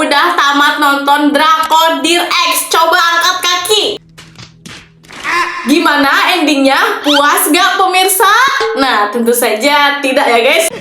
udah tamat nonton drakor Dear Ex? Coba angkat kaki. Gimana endingnya? Puas gak pemirsa? Nah, tentu saja tidak ya guys.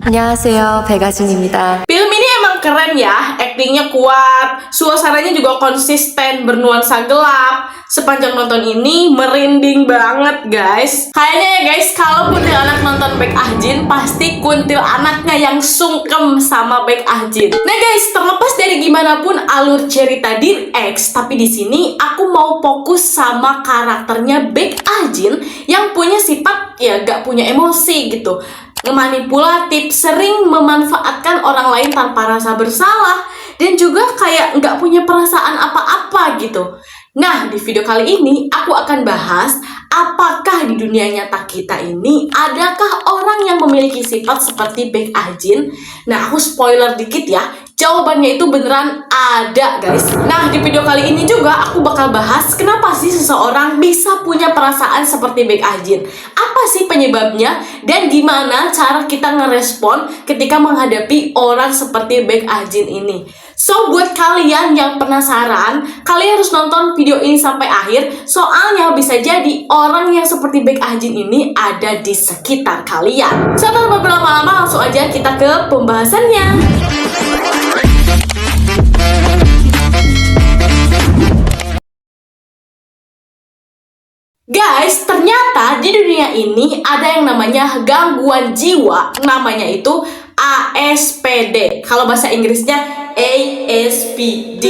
안녕하세요, 백아준입니다. Film ini emang keren ya, aktingnya kuat, suasananya juga konsisten, bernuansa gelap. Sepanjang nonton ini merinding banget guys. Kayaknya ya guys, kalau kuntilanak nonton Baek Ah-jin, pasti kuntil anaknya yang sungkem sama Baek Ah-jin. Nah guys, terlepas dari gimana pun alur cerita Dear Ex, tapi di sini aku mau fokus sama karakternya Baek Ah-jin yang punya sifat ya gak punya emosi gitu, manipulatif, sering memanfaatkan orang lain tanpa rasa bersalah, dan juga kayak nggak punya perasaan apa-apa gitu. Nah, di video kali ini aku akan bahas apakah di dunia nyata kita ini adakah orang yang memiliki sifat seperti Baek Ah-jin. Nah, aku spoiler dikit ya. Jawabannya itu beneran ada guys. Nah, di video kali ini juga aku bakal bahas kenapa sih seseorang bisa punya perasaan seperti Baek Ah-jin. Apa sih penyebabnya dan gimana cara kita ngerespon ketika menghadapi orang seperti Baek Ah-jin ini. So, buat kalian yang penasaran, kalian harus nonton video ini sampai akhir. Soalnya bisa jadi orang yang seperti Baek Ah-jin ini ada di sekitar kalian. So, tanpa berlama-lama langsung aja kita ke pembahasannya. Guys, ternyata di dunia ini ada yang namanya gangguan jiwa, namanya itu ASPD. Kalau bahasa Inggrisnya ASPD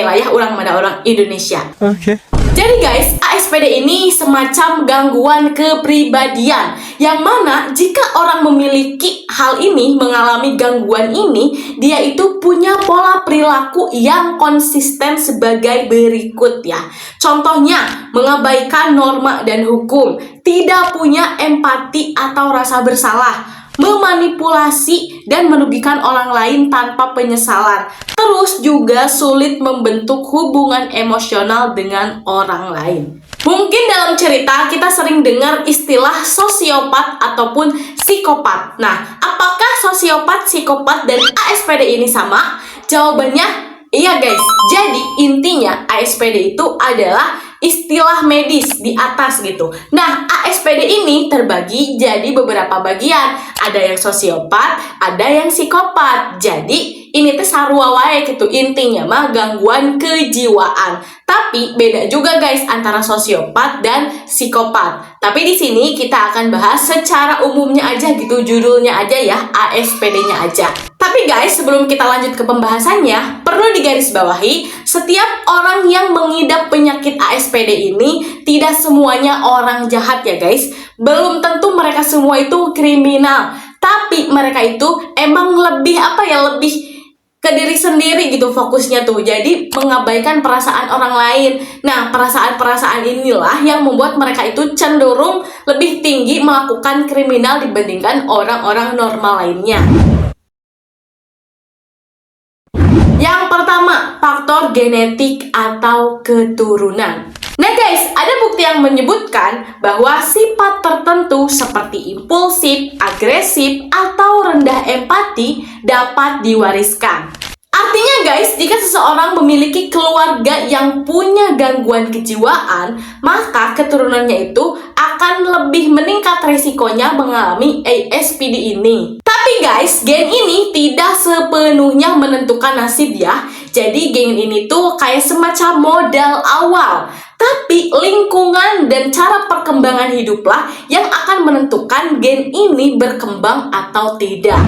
lah ya, orang pada orang Indonesia. Oke. Jadi guys, ASPD ini semacam gangguan kepribadian yang mana jika orang memiliki hal ini, mengalami gangguan ini, dia itu punya pola perilaku yang konsisten sebagai berikut ya. Contohnya, mengabaikan norma dan hukum, tidak punya empati atau rasa bersalah, memanipulasi dan merugikan orang lain tanpa penyesalan. Terus juga sulit membentuk hubungan emosional dengan orang lain. Mungkin dalam cerita kita sering dengar istilah sosiopat ataupun psikopat. Nah, apakah sosiopat, psikopat, dan ASPD ini sama? Jawabannya iya guys. Jadi intinya ASPD itu adalah istilah medis di atas gitu. Nah, ASPD ini terbagi jadi beberapa bagian. Ada yang sosiopat, ada yang psikopat. Jadi ini tuh sarua wae gitu, intinya mah gangguan kejiwaan. Tapi beda juga guys antara sosiopat dan psikopat. Tapi di sini kita akan bahas secara umumnya aja gitu, judulnya aja ya, ASPD-nya aja. Tapi guys, sebelum kita lanjut ke pembahasannya, perlu digarisbawahi, setiap orang yang mengidap penyakit ASPD ini tidak semuanya orang jahat ya guys. Belum tentu mereka semua itu kriminal, tapi mereka itu emang lebih lebih ke diri sendiri gitu fokusnya tuh. Jadi mengabaikan perasaan orang lain. Nah, perasaan-perasaan inilah yang membuat mereka itu cenderung lebih tinggi melakukan kriminal dibandingkan orang-orang normal lainnya. Yang pertama, faktor genetik atau keturunan. Nah guys, ada bukti yang menyebutkan bahwa sifat tertentu seperti impulsif, agresif, atau rendah empati dapat diwariskan. Artinya guys, jika seseorang memiliki keluarga yang punya gangguan kejiwaan, maka keturunannya itu akan lebih meningkat resikonya mengalami ASPD ini. Tapi guys, gen ini tidak sepenuhnya menentukan nasib ya. Jadi gen ini tuh kayak semacam modal awal. Tapi lingkungan dan cara perkembangan hiduplah yang akan menentukan gen ini berkembang atau tidak.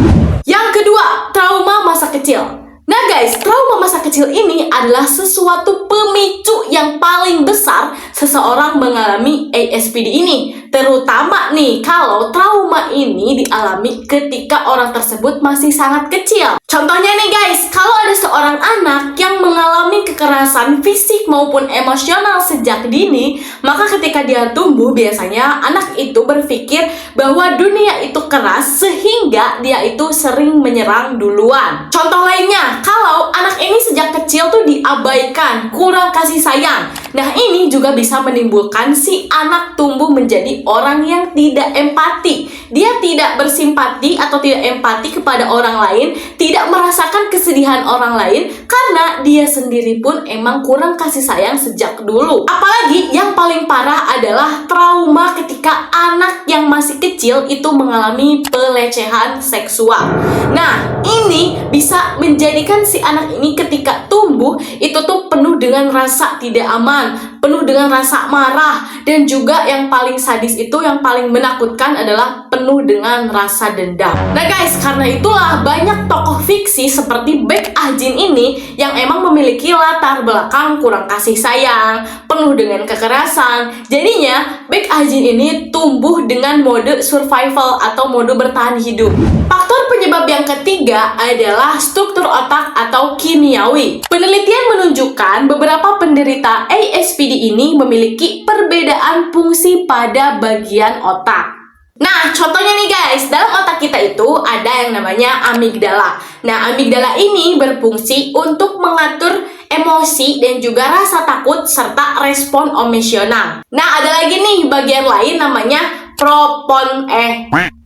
Yang kedua, trauma masa kecil. Nah guys, trauma masa kecil ini adalah sesuatu pemicu yang paling besar seseorang mengalami ASPD ini. Terutama nih kalau trauma ini dialami ketika orang tersebut masih sangat kecil. Contohnya nih guys, kalau ada seorang anak yang mengalami kekerasan fisik maupun emosional sejak dini, maka ketika dia tumbuh biasanya anak itu berpikir bahwa dunia itu keras sehingga sehingga dia itu sering menyerang duluan. Contoh lainnya, kalau anak ini sejak kecil tuh diabaikan, kurang kasih sayang. Nah, ini juga bisa menimbulkan si anak tumbuh menjadi orang yang tidak empati. Dia tidak bersimpati atau tidak empati kepada orang lain, tidak merasakan kesedihan orang lain karena dia sendiri pun emang kurang kasih sayang sejak dulu. Apalagi yang paling parah adalah trauma ketika anak yang masih kecil itu mengalami pelecehan seksual. Nah, ini bisa menjadikan si anak ini ketika tumbuh itu tuh penuh dengan rasa tidak aman, penuh dengan rasa marah, dan juga yang paling sadis itu, yang paling menakutkan adalah penuh dengan rasa dendam. Nah guys, karena itulah banyak tokoh fiksi seperti Baek Ah-jin ini yang emang memiliki latar belakang kurang kasih sayang, penuh dengan kekerasan. Jadinya Baek Ah-jin ini tumbuh dengan mode survival atau mode bertahan hidup. Faktor penyebab yang ketiga adalah struktur otak atau kimiawi. Penelitian menunjukkan beberapa penderita ASPD ini memiliki perbedaan fungsi pada bagian otak. Nah, contohnya nih guys, dalam otak kita itu ada yang namanya amigdala. Nah, amigdala ini berfungsi untuk mengatur emosi dan juga rasa takut serta respon emosional. Nah, ada lagi nih bagian lain namanya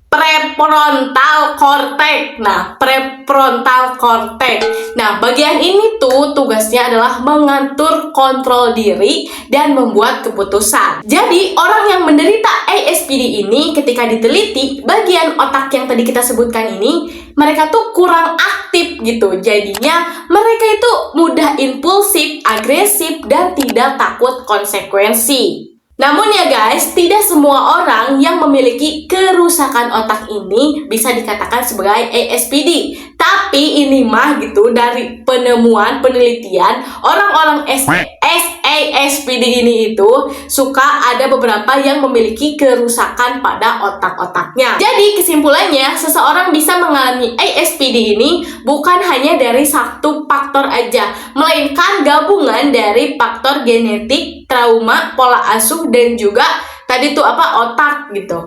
prefrontal cortex. Nah, prefrontal cortex. Nah, bagian ini tuh tugasnya adalah mengatur kontrol diri dan membuat keputusan. Jadi, orang yang menderita ASPD ini ketika diteliti, bagian otak yang tadi kita sebutkan ini, mereka tuh kurang aktif gitu. Jadinya, mereka itu mudah impulsif, agresif, dan tidak takut konsekuensi. Namun ya guys, tidak semua orang yang memiliki kerusakan otak ini bisa dikatakan sebagai ASPD. Tapi ini mah gitu, dari penemuan penelitian, orang-orang ASPD ini itu suka ada beberapa yang memiliki kerusakan pada otak-otaknya. Jadi kesimpulannya, seseorang bisa mengalami ASPD ini bukan hanya dari satu faktor aja, melainkan gabungan dari faktor genetik, trauma, pola asuh, dan juga tadi tuh otak gitu.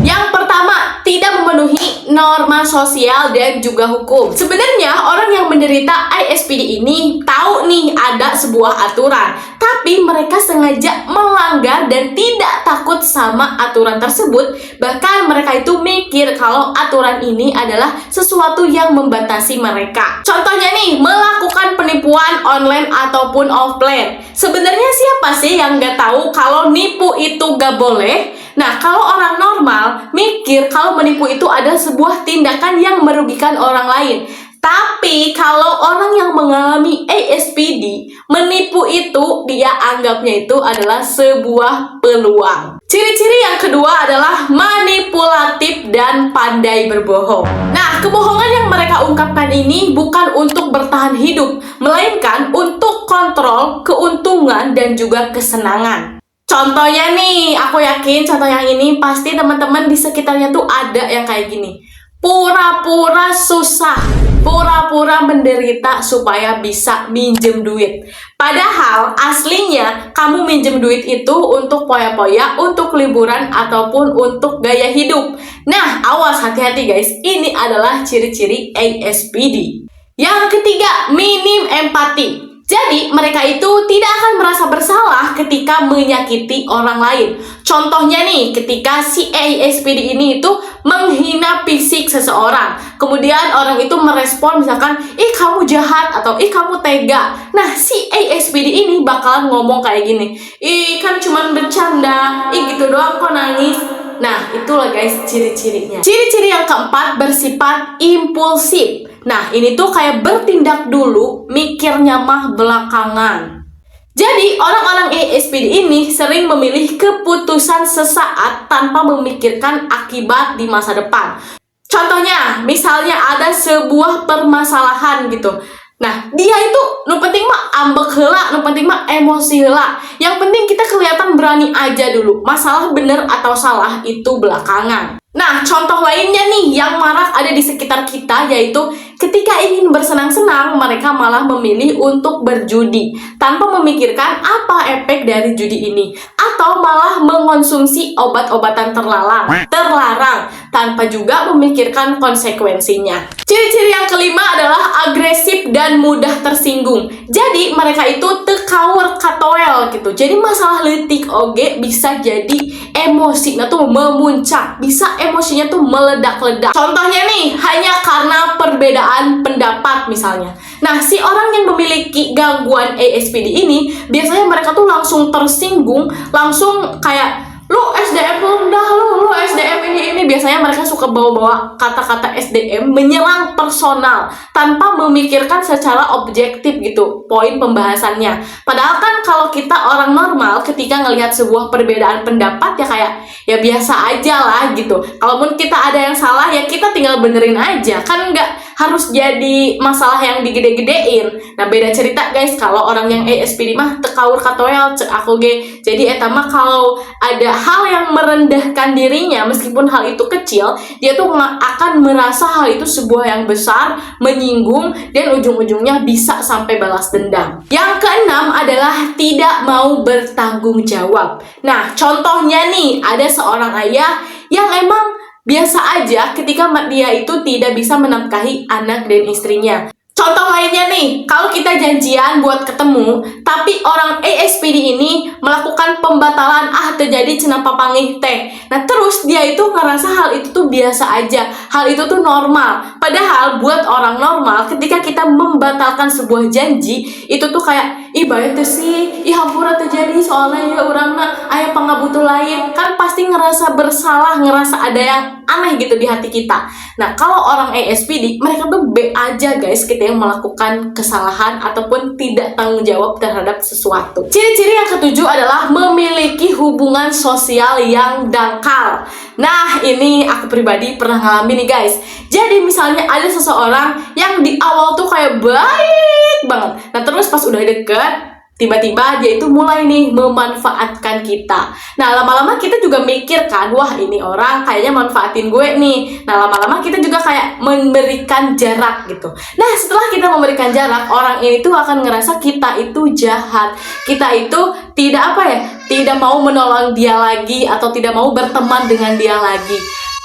Yang pertama, tidak memenuhi norma sosial dan juga hukum. Sebenarnya orang yang menderita ASPD ini tahu nih ada sebuah aturan, tapi mereka sengaja melanggar dan tidak takut sama aturan tersebut. Bahkan mereka itu mikir kalau aturan ini adalah sesuatu yang membatasi mereka. Contohnya nih, melakukan penipuan online ataupun offline. Sebenarnya siapa sih yang nggak tahu kalau nipu itu nggak boleh? Nah, kalau orang normal mikir kalau menipu itu adalah sebuah tindakan yang merugikan orang lain. Tapi kalau orang yang mengalami ASPD, menipu itu dia anggapnya itu adalah sebuah peluang. Ciri-ciri yang kedua adalah manipulatif dan pandai berbohong. Nah, kebohongan yang mereka ungkapkan ini bukan untuk bertahan hidup, melainkan untuk kontrol, keuntungan, dan juga kesenangan. Contohnya nih, aku yakin contoh yang ini pasti teman-teman di sekitarnya tuh ada yang kayak gini. Pura-pura susah, pura-pura menderita supaya bisa minjem duit. Padahal aslinya kamu minjem duit itu untuk poya-poya, untuk liburan, ataupun untuk gaya hidup. Nah, awas, hati-hati guys, ini adalah ciri-ciri ASPD. Yang ketiga, minim empati. Jadi, mereka itu tidak akan merasa bersalah ketika menyakiti orang lain. Contohnya nih, ketika si ASPD ini itu menghina fisik seseorang. Kemudian orang itu merespon misalkan, ih kamu jahat, atau ih kamu tega. Nah, si ASPD ini bakalan ngomong kayak gini, ih kan cuman bercanda, ih gitu doang kok nangis. Nah, itulah guys ciri-cirinya. Ciri-ciri yang keempat, bersifat impulsif. Nah, ini tuh kayak bertindak dulu, mikirnya mah belakangan. Jadi, orang-orang ASPD ini sering memilih keputusan sesaat tanpa memikirkan akibat di masa depan. Contohnya, misalnya ada sebuah permasalahan gitu. Nah, dia itu nu penting mah ambek heula, nu penting mah emosi heula. Yang penting kita kelihatan berani aja dulu. Masalah bener atau salah itu belakangan. Nah, contoh lainnya nih yang marak ada di sekitar kita yaitu ketika ingin bersenang-senang, mereka malah memilih untuk berjudi tanpa memikirkan apa efek dari judi ini, atau malah mengonsumsi obat-obatan terlarang tanpa juga memikirkan konsekuensinya. Ciri-ciri yang kelima adalah agresif dan mudah tersinggung. Jadi mereka itu tekawur katoel gitu. Jadi masalah leutik oge bisa jadi emosinya tuh memuncak, bisa emosinya tuh meledak-ledak. Contohnya nih, hanya karena perbedaan pendapat misalnya. Nah, si orang yang memiliki gangguan ASPD ini biasanya mereka tuh langsung tersinggung, langsung kayak lu SDM rendah, lu SDM ini biasanya mereka suka bawa-bawa kata-kata SDM menyerang personal tanpa memikirkan secara objektif gitu poin pembahasannya. Padahal kan kalau kita orang normal ketika ngelihat sebuah perbedaan pendapat ya kayak ya biasa aja lah gitu. Kalaupun kita ada yang salah ya kita tinggal benerin aja, kan nggak harus jadi masalah yang digede-gedein. Nah, beda cerita guys kalau orang yang ASPD mah tekawur katoel cek aku ge. Jadi eta mah kalau ada hal yang merendahkan dirinya meskipun hal itu kecil, dia tuh akan merasa hal itu sebuah yang besar, menyinggung, dan ujung-ujungnya bisa sampai balas dendam. Yang keenam adalah tidak mau bertanggung jawab. Nah, contohnya nih, ada seorang ayah yang emang biasa aja ketika dia itu tidak bisa menafkahi anak dan istrinya. Contoh lainnya nih, kalau kita janjian buat ketemu, tapi orang ASPD ini melakukan pembatalan, terjadi cenah papangih teh. Nah, terus dia itu ngerasa hal itu tuh biasa aja, hal itu tuh normal. Padahal buat orang normal, ketika kita membatalkan sebuah janji, itu tuh kayak, ih baik tuh sih, ih hampura terjadi soalnya ya orangna aya pangabutuh lain. Kan pasti ngerasa bersalah, ngerasa ada yang aneh gitu di hati kita. Nah, kalau orang ASPD, mereka tuh B aja guys, kita yang melakukan kesalahan ataupun tidak tanggung jawab terhadap sesuatu. Ciri-ciri yang ketujuh adalah memiliki hubungan sosial yang dangkal. Nah, ini aku pribadi pernah ngalamin nih guys. Jadi misalnya ada seseorang yang di awal tuh kayak baik banget. Nah, terus pas udah deket, tiba-tiba dia itu mulai nih memanfaatkan kita. Nah, lama-lama kita juga mikir kan, wah ini orang kayaknya manfaatin gue nih. Nah, lama-lama kita juga kayak memberikan jarak gitu. Nah, setelah kita memberikan jarak, orang ini tuh akan ngerasa kita itu jahat. Kita itu tidak mau menolong dia lagi atau tidak mau berteman dengan dia lagi.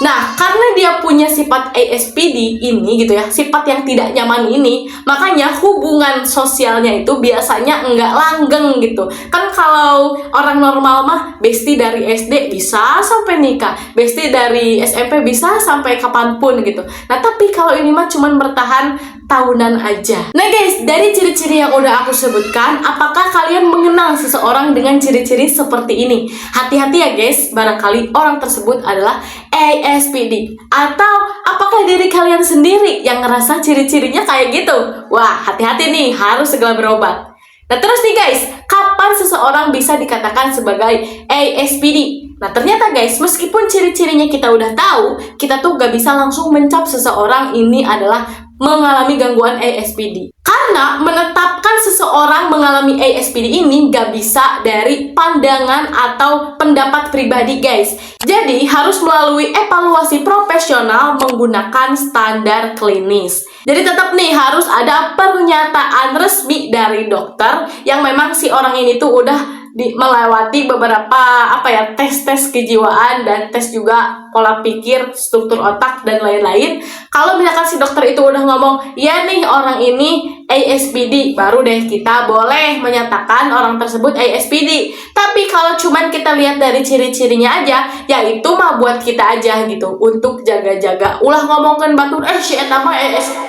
Nah, karena dia punya sifat ASPD ini gitu ya, sifat yang tidak nyaman ini, makanya hubungan sosialnya itu biasanya enggak langgeng gitu. Kan kalau orang normal mah bestie dari SD bisa sampai nikah, bestie dari SMP bisa sampai kapanpun gitu. Nah, tapi kalau ini mah cuman bertahan tahunan aja. Nah guys, dari ciri-ciri yang udah aku sebutkan, apakah kalian mengenal seseorang dengan ciri-ciri seperti ini? Hati-hati ya guys, barangkali orang tersebut adalah ASPD. Atau apakah diri kalian sendiri yang ngerasa ciri-cirinya kayak gitu? Wah, hati-hati nih, harus segera berobat. Nah terus nih guys, kapan seseorang bisa dikatakan sebagai ASPD? Nah ternyata guys, meskipun ciri-cirinya kita udah tahu, kita tuh gak bisa langsung mencap seseorang ini adalah mengalami gangguan ASPD. Karena menetapkan seseorang mengalami ASPD ini gak bisa dari pandangan atau pendapat pribadi guys. Jadi harus melalui evaluasi profesional menggunakan standar klinis. Jadi tetap nih harus ada pernyataan resmi dari dokter yang memang si orang ini tuh udah melewati beberapa tes kejiwaan dan tes juga pola pikir, struktur otak dan lain-lain. Kalau misalkan si dokter itu udah ngomong, ya nih orang ini ASPD, baru deh kita boleh menyatakan orang tersebut ASPD. Tapi kalau cuman kita lihat dari ciri-cirinya aja, ya itu mah buat kita aja gitu, untuk jaga-jaga. Ulah ngomongin batur, si eta mah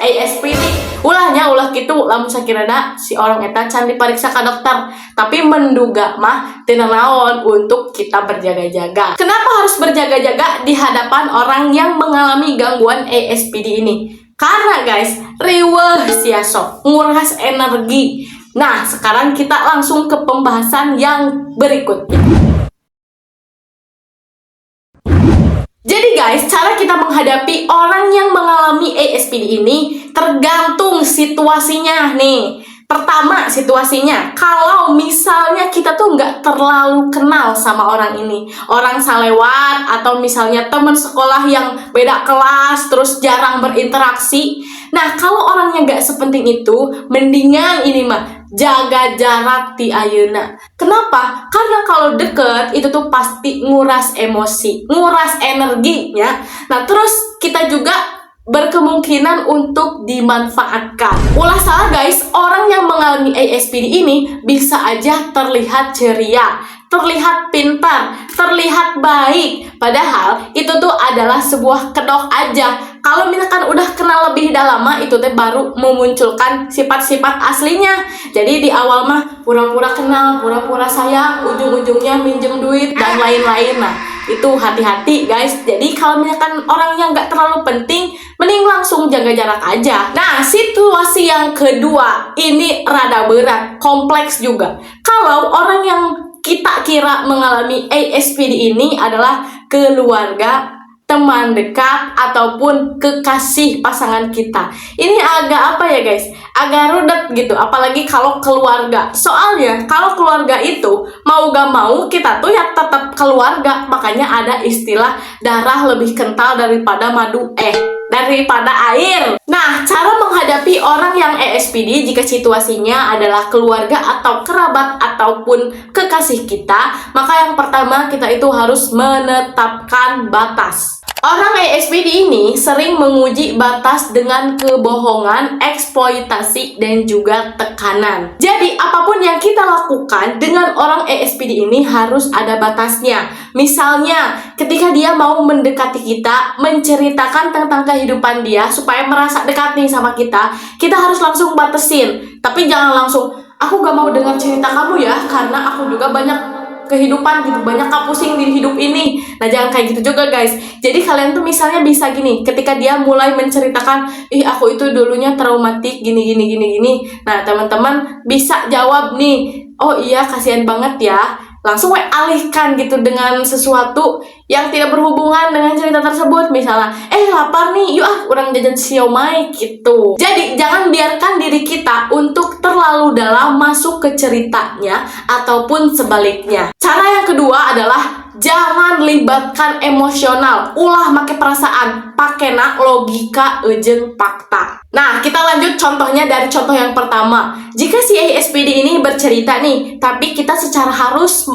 ASPD. Ulahnya ulah gitu, lamun sakirana si orang eta can diperiksa ke dokter. Tapi menduga mah tina naon untuk kita berjaga-jaga. Kenapa harus berjaga-jaga di hadapan orang yang mengalami gangguan ASPD ini? Karena guys, riweuh sia sok nguras energi. Nah, sekarang kita langsung ke pembahasan yang berikutnya. Jadi guys, cara kita menghadapi orang yang mengalami ASPD ini, tergantung situasinya nih. Pertama, situasinya, kalau misalnya kita tuh nggak terlalu kenal sama orang ini, orang salewat, atau misalnya teman sekolah yang beda kelas, terus jarang berinteraksi. Nah, kalau orangnya nggak sepenting itu, mendingan ini mah, jaga jarak ti ayeuna. Kenapa? Karena kalau deket, itu tuh pasti nguras emosi, nguras energinya. Nah, terus kita juga berkemungkinan untuk dimanfaatkan. Ulah salah guys, orang yang mengalami ASPD ini bisa aja terlihat ceria, terlihat pintar, terlihat baik. Padahal itu tuh adalah sebuah kedok aja. Kalau misalkan udah kenal lebih lama, itu teh baru memunculkan sifat-sifat aslinya. Jadi di awal mah pura-pura kenal, pura-pura sayang, ujung-ujungnya minjem duit dan lain-lain. Nah, itu hati-hati guys. Jadi kalau misalkan orangnya nggak terlalu penting, mending langsung jaga jarak aja. Nah, situasi yang kedua ini rada berat, kompleks juga. Kalau orang yang kita kira mengalami ASPD ini adalah keluarga, teman dekat, ataupun kekasih pasangan kita. Ini agak apa ya guys? Agak rudet gitu, apalagi kalau keluarga. Soalnya kalau keluarga itu mau gak mau kita tuh ya tetap keluarga. Makanya ada istilah darah lebih kental daripada daripada air. Nah, cara menghadapi orang yang ASPD jika situasinya adalah keluarga atau kerabat ataupun kekasih kita, maka yang pertama kita itu harus menetapkan batas. Orang ASPD ini sering menguji batas dengan kebohongan, eksploitasi, dan juga tekanan. Jadi, apapun yang kita lakukan dengan orang ASPD ini harus ada batasnya. Misalnya, ketika dia mau mendekati kita, menceritakan tentang kehidupan dia supaya merasa dekat nih sama kita harus langsung batasin. Tapi jangan langsung, aku gak mau dengar cerita kamu ya, karena aku juga banyak kehidupan gitu, banyak pusing di hidup ini. Nah, jangan kayak gitu juga guys. Jadi kalian tuh misalnya bisa gini, ketika dia mulai menceritakan, aku itu dulunya traumatik gini. Nah, teman-teman bisa jawab nih, oh iya kasihan banget ya. Langsung alihkan gitu dengan sesuatu yang tidak berhubungan dengan cerita tersebut. Misalnya, lapar nih, yuk orang jajan siomay gitu. Jadi jangan biarkan diri kita untuk terlalu dalam masuk ke ceritanya ataupun sebaliknya. Cara yang kedua adalah jangan libatkan emosional, ulah make perasaan, pakena logika ejeng fakta. Nah, kita lanjut contohnya dari contoh yang pertama. Jika si ASPD ini bercerita nih, tapi kita secara halus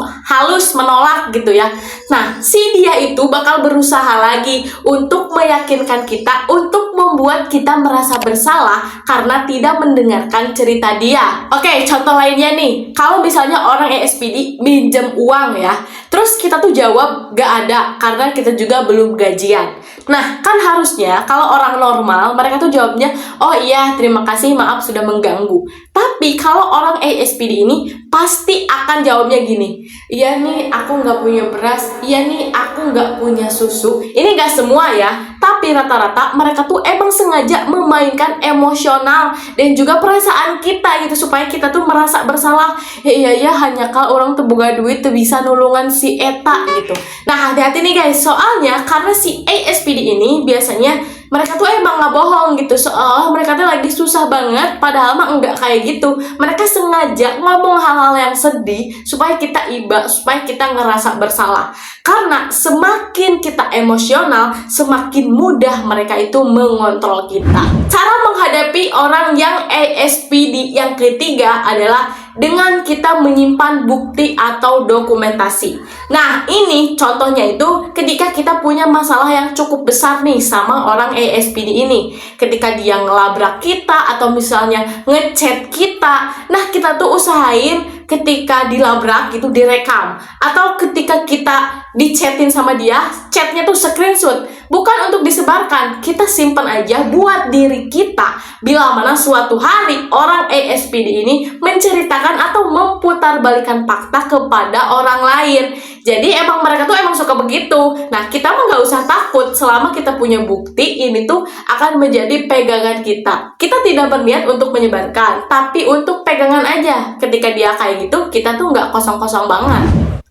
menolak gitu ya. Nah, si dia itu bakal berusaha lagi untuk meyakinkan kita, untuk membuat kita merasa bersalah karena tidak mendengarkan cerita dia. Oke, contoh lainnya nih. Kalau misalnya orang ASPD minjem uang ya, terus kita tuh jawab gak ada karena kita juga belum gajian. Nah, kan harusnya kalau orang normal mereka tuh jawabnya, oh iya terima kasih, maaf sudah mengganggu. Tapi kalau orang ASPD ini pasti akan jawabnya gini, iya nih aku nggak punya beras, iya nih aku nggak punya susu. Ini nggak semua ya, tapi rata-rata mereka tuh emang sengaja memainkan emosional dan juga perasaan kita gitu, supaya kita tuh merasa bersalah. Ya hanya kalau orang tuh boga duit tuh bisa nulungan si eta gitu. Nah, hati-hati nih guys, soalnya karena si ASPD ini biasanya mereka tuh emang nggak bohong gitu, soalnya mereka tuh lagi susah banget, padahal mah enggak kayak gitu. Mereka sengaja ngomong hal-hal yang sedih supaya kita iba, supaya kita ngerasa bersalah. Karena semakin kita emosional, semakin mudah mereka itu mengontrol kita. Cara menghadapi orang yang ASPD yang ketiga adalah dengan kita menyimpan bukti atau dokumentasi. Nah, ini contohnya itu ketika kita punya masalah yang cukup besar nih sama orang ASPD ini. Ketika dia ngelabrak kita atau misalnya ngechat kita, nah kita tuh usahain ketika dilabrak gitu direkam. Atau ketika kita dichatin sama dia, chatnya tuh screenshot. Bukan untuk disebarkan, kita simpan aja buat diri kita. Bila mana suatu hari orang ASPD ini menceritakan atau memutarbalikan fakta kepada orang lain. Jadi emang mereka tuh emang suka begitu. Nah, kita mah gak usah takut selama kita punya bukti. Ini tuh akan menjadi pegangan kita. Kita tidak berniat untuk menyebarkan, tapi untuk pegangan aja. Ketika dia kayak gitu, kita tuh gak kosong-kosong banget.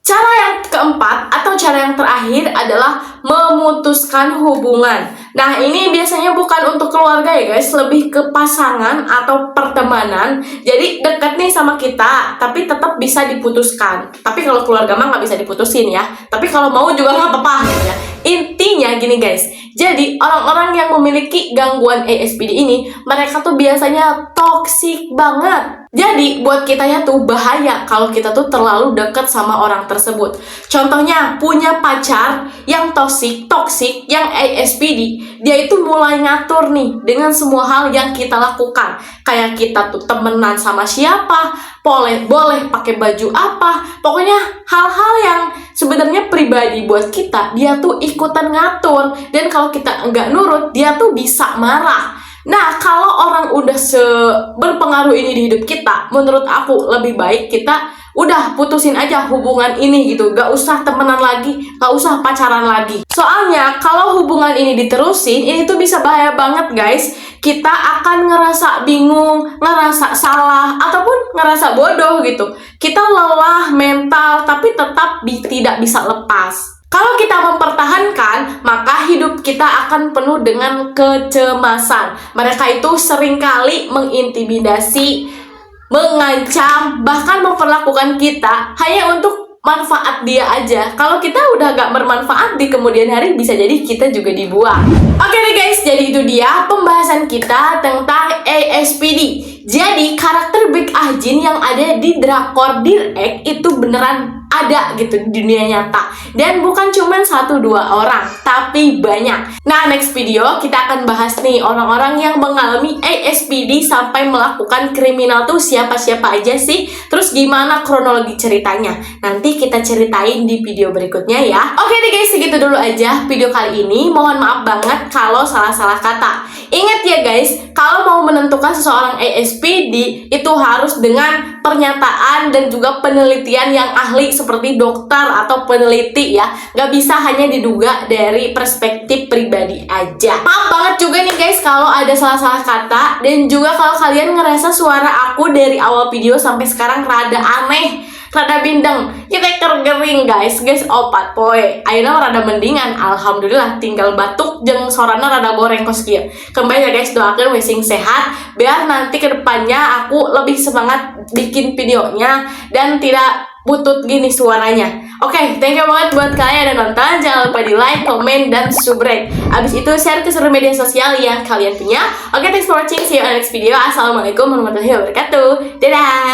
Cara yang keempat atau cara yang terakhir adalah memutuskan hubungan. Nah, ini biasanya bukan untuk keluarga ya guys, lebih ke pasangan atau pertemanan. Jadi deket nih sama kita, tapi tetap bisa diputuskan. Tapi kalau keluarga mah nggak bisa diputusin ya. Tapi kalau mau juga nggak apa-apa gitu ya. Intinya gini guys, jadi orang-orang yang memiliki gangguan ASPD ini, mereka tuh biasanya toksik banget. Jadi buat kitanya tuh bahaya kalau kita tuh terlalu dekat sama orang tersebut. Contohnya punya pacar yang toksik, yang ASPD, dia itu mulai ngatur nih dengan semua hal yang kita lakukan. Kayak kita tuh temenan sama siapa, boleh pakai baju apa, pokoknya hal-hal yang sebenarnya pribadi buat kita, dia tuh ikutan ngatur. Dan kalau kita nggak nurut, dia tuh bisa marah. Nah, kalau orang udah berpengaruh ini di hidup kita, menurut aku lebih baik kita udah putusin aja hubungan ini gitu. Gak usah temenan lagi, gak usah pacaran lagi. Soalnya kalau hubungan ini diterusin, ini tuh bisa bahaya banget guys. Kita akan ngerasa bingung, ngerasa salah, ataupun ngerasa bodoh gitu. Kita lelah mental, tapi tetap tidak bisa lepas. Kalau kita mempertahankan, maka hidup kita akan penuh dengan kecemasan. Mereka itu seringkali mengintimidasi, mengancam, bahkan memperlakukan kita hanya untuk manfaat dia aja. Kalau kita udah gak bermanfaat di kemudian hari, bisa jadi kita juga dibuang. Oke deh guys, jadi itu dia pembahasan kita tentang ASPD. Jadi karakter Baek Ah-jin yang ada di drakor Dear Ex itu beneran ada gitu di dunia nyata. Dan bukan cuma 1-2 orang, tapi banyak. Nah, next video kita akan bahas nih orang-orang yang mengalami ASPD sampai melakukan kriminal tuh siapa-siapa aja sih. Terus gimana kronologi ceritanya. Nanti kita ceritain di video berikutnya ya. Oke deh guys, segitu dulu aja video kali ini. Mohon maaf banget kalau salah-salah kata. Ingat ya guys, kalau mau menentukan seseorang ASPD itu harus dengan pernyataan dan juga penelitian yang ahli seperti dokter atau peneliti ya. Gak bisa hanya diduga dari perspektif pribadi aja. Maaf banget juga nih guys kalau ada salah-salah kata. Dan juga kalau kalian ngerasa suara aku dari awal video sampai sekarang rada aneh, rada bindeng, kita kergering guys opat poe. Ayeuna rada mendingan, alhamdulillah, tinggal batuk jeung sorana rada borengkos kieu. Kembali ya guys, doakeun wesing sehat biar nanti kedepannya aku lebih semangat bikin videonya dan tidak butut gini suaranya. Oke, thank you banget buat kalian yang nonton. Jangan lupa di like, komen, dan subscribe. Abis itu share ke seluruh media sosial yang kalian punya. Oke, thanks for watching. See you on next video. Assalamualaikum warahmatullahi wabarakatuh. Dadah.